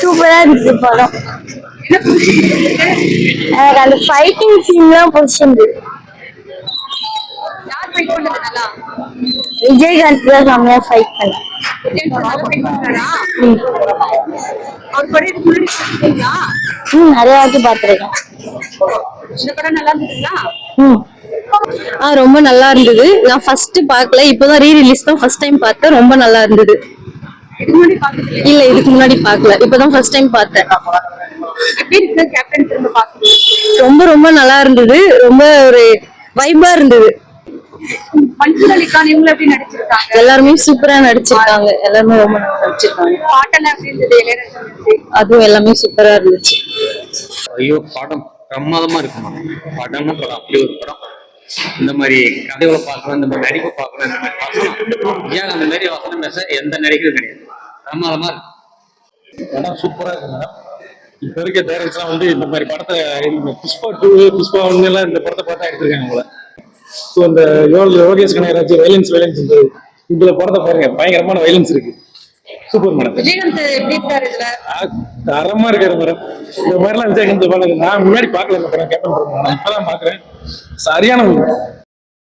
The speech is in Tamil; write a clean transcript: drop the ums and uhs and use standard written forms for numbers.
சூப்பரா இருந்துச்சு படம். எனக்கு அந்த ஃபைட்டிங் சீன் தான் பிடிச்சிருந்து. விஜயகாந்த் தான் செம்மையா ஃபைட் பண்ண. நிறைய வாட்டி பாத்துருக்கேன். ரொம்ப நல்லா இருந்தது. நான் ஃபர்ஸ்ட் பார்க்கல, இப்பதான் ரீ ரிலீஸ் தான் ஃபர்ஸ்ட் டைம் பார்த்தேன். ரொம்ப நல்லா இருந்தது. இல்ல இதுக்கு முன்னாடி பார்க்கல, இப்பதான் ஃபர்ஸ்ட் டைம் பார்த்தேன். ரொம்ப ரொம்ப நல்லா இருந்தது. ரொம்ப ஒரு வைபா இருந்தது. எல்லாருமே சூப்பரா நடிச்சிருக்காங்க. எல்லாருமே ரொம்ப நல்லா நடிச்சிருக்காங்க. அதுவும் எல்லாமே சூப்பரா இருந்துச்சு. ஐயோ படம் பிரமாதமா இருக்குமா. படம்னு படம் அப்படி ஒரு படம். இந்த மாதிரி கதைகளை பார்க்கணும், இந்த மாதிரி நடிப்பை பார்க்கணும், இந்த மாதிரி பார்க்கணும். ஏன் அந்த மாதிரி வசனம் பேச எந்த நடிகரும் கிடையாது. பிரமாதமா இருக்கு படம். சூப்பரா இருக்கு மேடம். இப்ப இருக்க டைரக்டர்ஸ் வந்து இந்த மாதிரி படத்தை புஷ்பா 2 புஷ்பா 1 எல்லாம் இந்த படத்தை பார்த்தா எடுத்திருக்காங்க போல. ஸோ இந்த யோகேஷ் கனகராஜ் வைலன்ஸ் இதுல படத்தை பாருங்க, பயங்கரமான வைலன்ஸ் இருக்கு. Super madam. விஜயகாந்த் எப்படி இருக்காரு இதுல? தரமா இருக்காரு மேடம். இந்த மாதிரிலாம் விஜயகாந்த் நான் முன்னாடி பார்க்கல இந்த படம். கேப்டன் இப்பதான் பாக்குறேன். சரியான